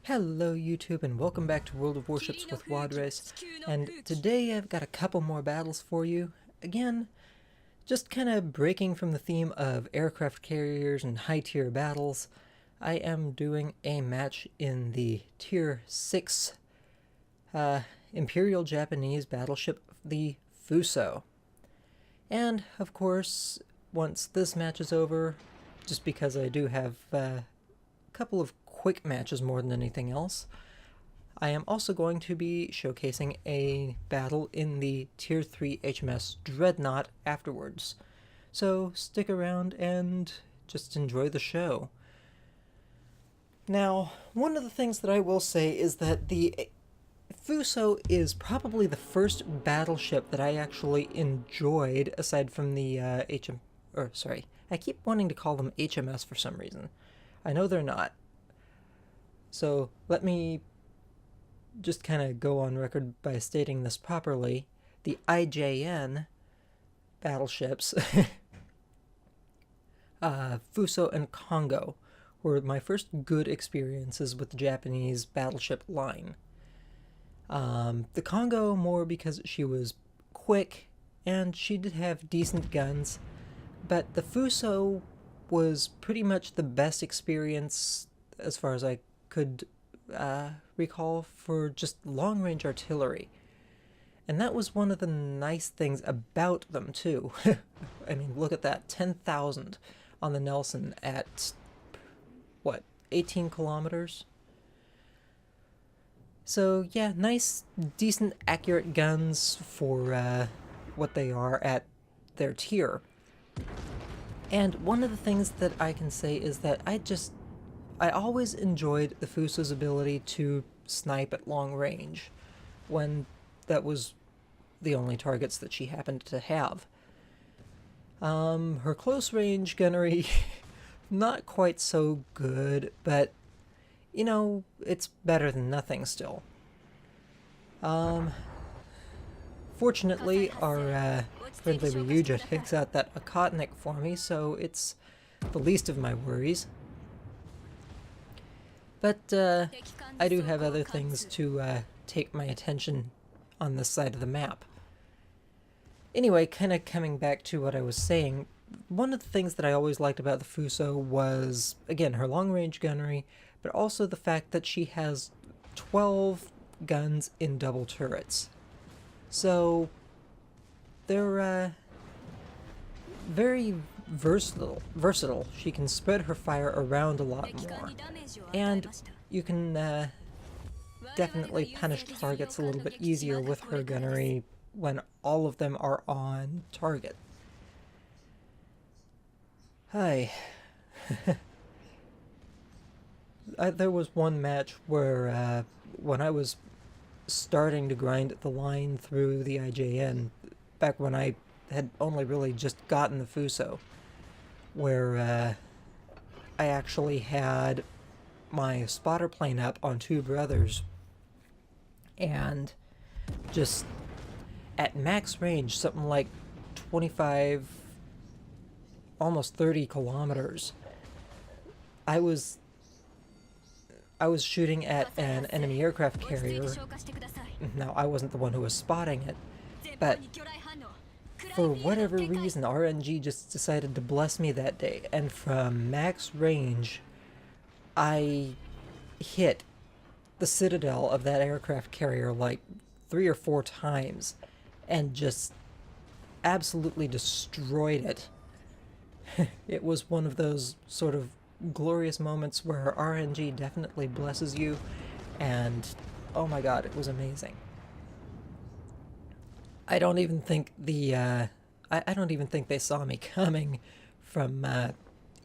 Hello YouTube and welcome back to World of Warships with Wadres, and today I've got a couple more battles for you. Again, just kind of breaking from the theme of aircraft carriers and high tier battles. I am doing a match in the tier 6 Imperial Japanese battleship, the Fuso. And of course, once this match is over, just because I do have a couple of quick matches more than anything else, I am also going to be showcasing a battle in the tier 3 HMS Dreadnought afterwards. So stick around and just enjoy the show. Now, one of the things that I will say is that the Fuso is probably the first battleship that I actually enjoyed, aside from the I keep wanting to call them HMS for some reason. I know they're not. So let me just kind of go on record by stating this properly. The IJN battleships, Fuso and Congo, were my first good experiences with the Japanese battleship line. The Congo more because she was quick and she did have decent guns, but the Fuso was pretty much the best experience as far as I could recall for just long-range artillery. And that was one of the nice things about them too. I mean, look at that, 10,000 on the Nelson at, what, 18 kilometers? So yeah, nice, decent, accurate guns for what they are at their tier. And one of the things that I can say is that I always enjoyed the Fuso's ability to snipe at long range, when that was the only targets that she happened to have. Her close range gunnery, not quite so good, but, you know, it's better than nothing still. Fortunately, our friendly Ryuja takes out that Akotnik for me, so it's the least of my worries. But I do have other things to take my attention on this side of the map. Anyway, kind of coming back to what I was saying, one of the things that I always liked about the Fuso was, again, her long-range gunnery, but also the fact that she has 12 guns in double turrets. So they're very versatile. She can spread her fire around a lot more, and you can definitely punish targets a little bit easier with her gunnery when all of them are on target. Hi. There was one match where when I was starting to grind the line through the IJN, back when I had only really just gotten the Fuso, where I actually had my spotter plane up on two brothers, and just at max range, something like 25, almost 30 kilometers, I was shooting at an enemy aircraft carrier. Now, I wasn't the one who was spotting it, but for whatever reason, RNG just decided to bless me that day, and from max range, I hit the citadel of that aircraft carrier like 3 or 4 times, and just absolutely destroyed it. It was one of those sort of glorious moments where RNG definitely blesses you, and oh my god, it was amazing. I don't even think I don't even think they saw me coming from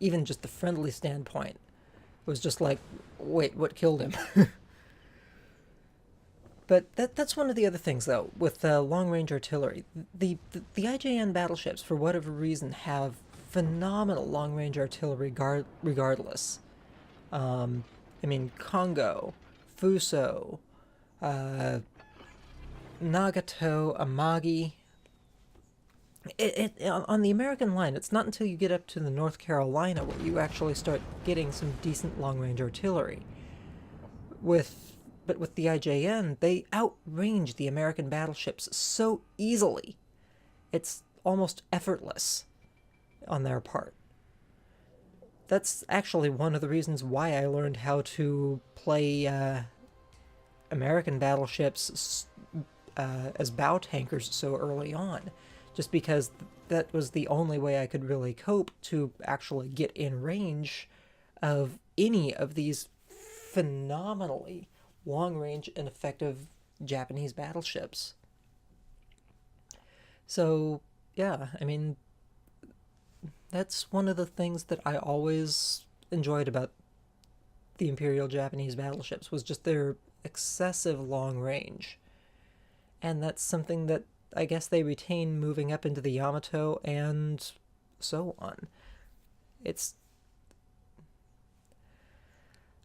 even just the friendly standpoint. It was just like, wait, what killed him? But that's one of the other things, though, with long-range artillery. The IJN battleships, for whatever reason, have phenomenal long-range artillery regardless. I mean, Congo, Fuso, Nagato, Amagi. On the American line, it's not until you get up to the North Carolina where you actually start getting some decent long-range artillery. But with the IJN, they outrange the American battleships so easily. It's almost effortless on their part. That's actually one of the reasons why I learned how to play American battleships as bow tankers so early on. Just because that was the only way I could really cope to actually get in range of any of these phenomenally long-range and effective Japanese battleships. So, yeah, I mean, that's one of the things that I always enjoyed about the Imperial Japanese battleships, was just their excessive long range. And that's something that I guess they retain moving up into the Yamato and so on.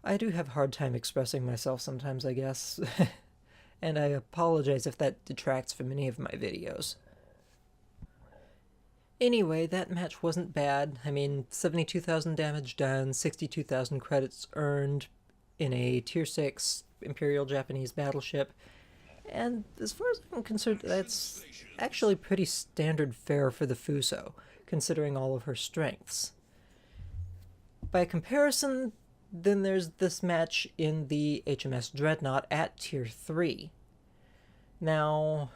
I do have a hard time expressing myself sometimes, I guess, and I apologize if that detracts from any of my videos. Anyway, that match wasn't bad. I mean, 72,000 damage done, 62,000 credits earned in a Tier 6 Imperial Japanese battleship, and as far as I'm concerned, that's actually pretty standard fare for the Fuso, considering all of her strengths. By comparison, then there's this match in the HMS Dreadnought at Tier 3. Now,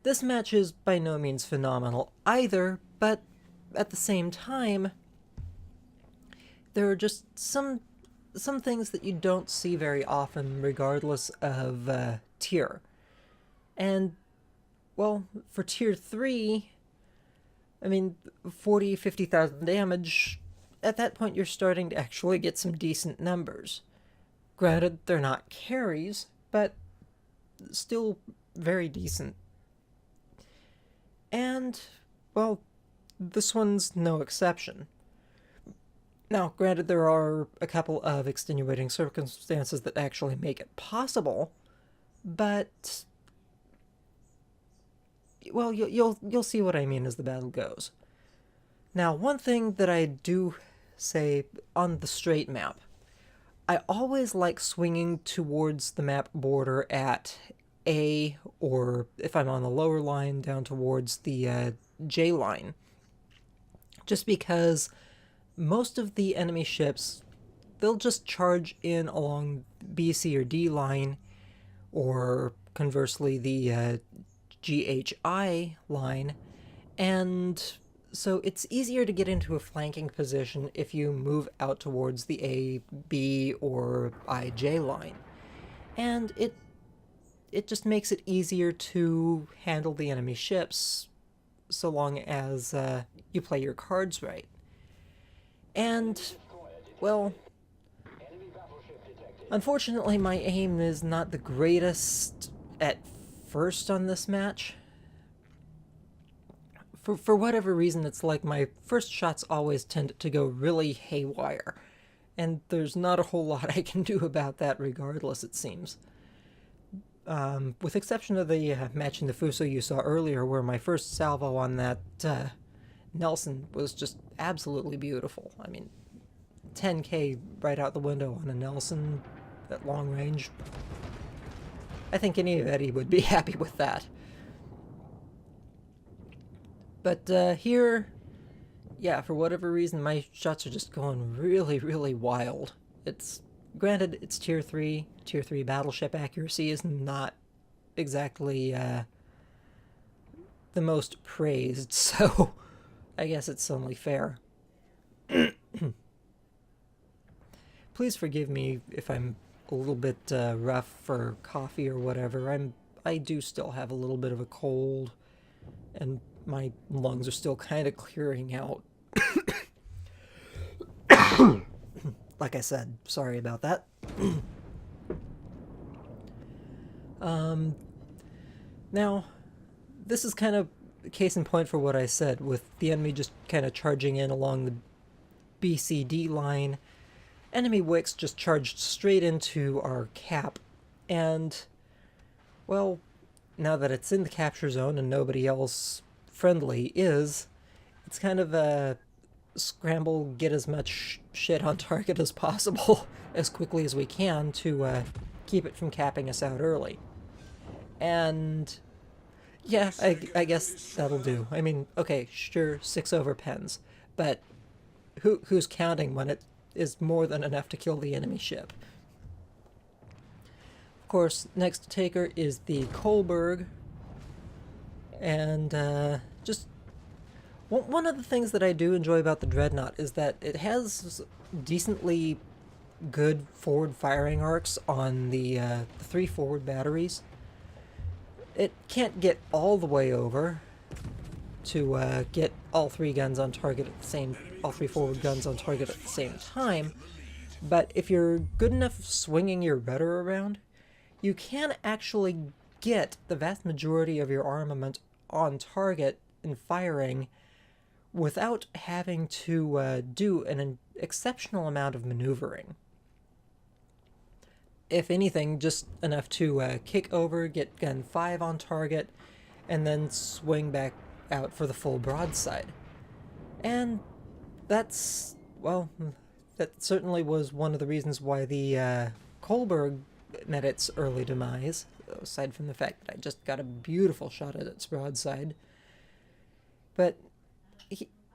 this match is by no means phenomenal either, but at the same time, there are just some things that you don't see very often regardless of tier. And, well, for Tier 3, I mean, 50,000 damage, at that point you're starting to actually get some decent numbers. Granted, they're not carries, but still very decent. And, well, this one's no exception. Now, granted, there are a couple of extenuating circumstances that actually make it possible, but, well, you'll see what I mean as the battle goes. Now, one thing that I do say on the straight map, I always like swinging towards the map border at A, or if I'm on the lower line, down towards the J line. Just because most of the enemy ships, they'll just charge in along B, C, or D line, or conversely the GHI line, and so it's easier to get into a flanking position if you move out towards the A, B, or IJ line. And it just makes it easier to handle the enemy ships so long as you play your cards right. And, well, unfortunately my aim is not the greatest at first on this match. For whatever reason, it's like my first shots always tend to go really haywire, and there's not a whole lot I can do about that regardless, it seems. With exception of the match in the Fuso you saw earlier, where my first salvo on that Nelson was just absolutely beautiful. I mean, 10k right out the window on a Nelson at long range. I think anybody would be happy with that. But here, yeah, for whatever reason, my shots are just going really, really wild. Granted, it's Tier 3. Tier 3 battleship accuracy is not exactly the most praised, so I guess it's only fair. Please forgive me if I'm a little bit rough for coffee or whatever. I do still have a little bit of a cold, and my lungs are still kind of clearing out. Like I said, sorry about that. Now, this is kind of a case in point for what I said, with the enemy just kind of charging in along the BCD line. Enemy wicks just charged straight into our cap, and, well, now that it's in the capture zone and nobody else friendly it's kind of scramble, get as much shit on target as possible as quickly as we can to keep it from capping us out early. And yeah, I guess that'll do. I mean, okay, sure, 6 over pens, but who's counting when it is more than enough to kill the enemy ship? Of course, next to Taker is the Kolberg, and just one of the things that I do enjoy about the Dreadnought is that it has decently good forward firing arcs on the 3 forward batteries. It can't get all the way over to get all 3 guns on target at the same, all 3 forward guns on target at the same time, but if you're good enough swinging your rudder around, you can actually get the vast majority of your armament on target and firing without having to do an exceptional amount of maneuvering. If anything, just enough to kick over, get gun 5 on target, and then swing back out for the full broadside. And that's, well, that certainly was one of the reasons why the Kolberg met its early demise, aside from the fact that I just got a beautiful shot at its broadside. But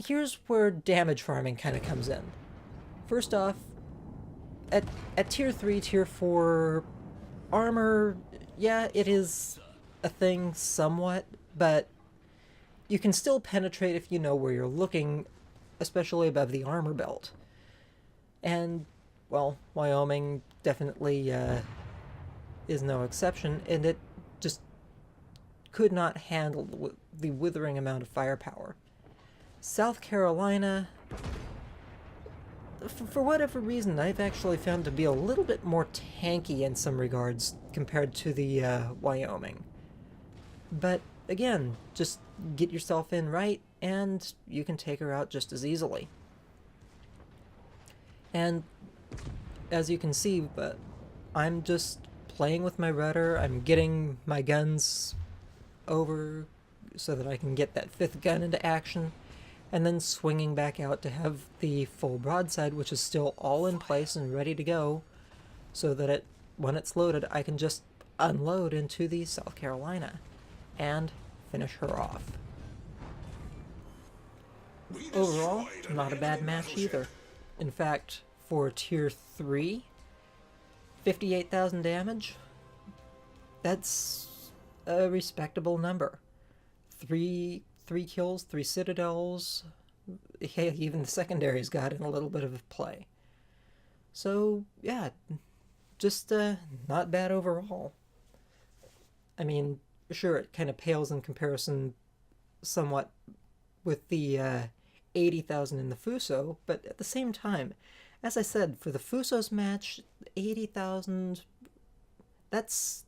here's where damage farming kind of comes in. First off, at tier 3, tier 4 armor, yeah, it is a thing somewhat, but you can still penetrate if you know where you're looking, especially above the armor belt. And, well, Wyoming definitely is no exception, and it just could not handle the withering amount of firepower. South Carolina, for whatever reason, I've actually found to be a little bit more tanky in some regards compared to the Wyoming. But again, just get yourself in right, and you can take her out just as easily. And as you can see, I'm just playing with my rudder. I'm getting my guns over so that I can get that 5th gun into action, and then swinging back out to have the full broadside, which is still all in place and ready to go, so that when it's loaded, I can just unload into the South Carolina and finish her off. Overall, not a bad match either. In fact, for tier 3, 58,000 damage, that's a respectable number. 3 kills, 3 citadels, hey, even the secondaries got in a little bit of play. So, yeah, just not bad overall. I mean, sure, it kind of pales in comparison somewhat with the 80,000 in the Fuso, but at the same time, as I said, for the Fuso's match, 80,000, that's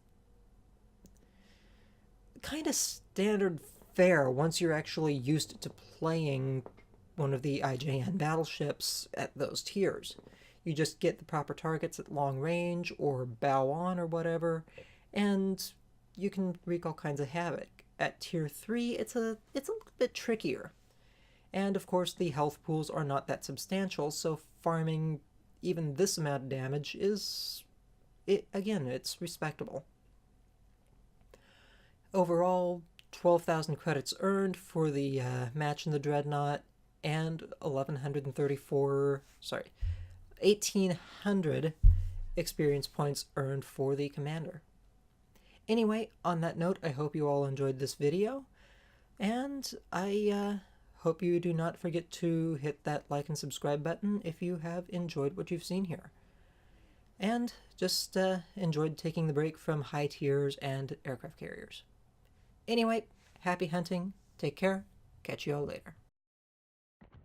kind of standard fare once you're actually used to playing one of the IJN battleships at those tiers. You just get the proper targets at long range, or bow on, or whatever, and you can wreak all kinds of havoc. At tier 3, it's a little bit trickier. And of course, the health pools are not that substantial, so farming even this amount of damage is, again, it's respectable. Overall, 12,000 credits earned for the match in the Dreadnought, and 1,800 experience points earned for the Commander. Anyway, on that note, I hope you all enjoyed this video, and I hope you do not forget to hit that like and subscribe button if you have enjoyed what you've seen here. And just enjoyed taking the break from high tiers and aircraft carriers. Anyway, happy hunting, take care, catch you all later.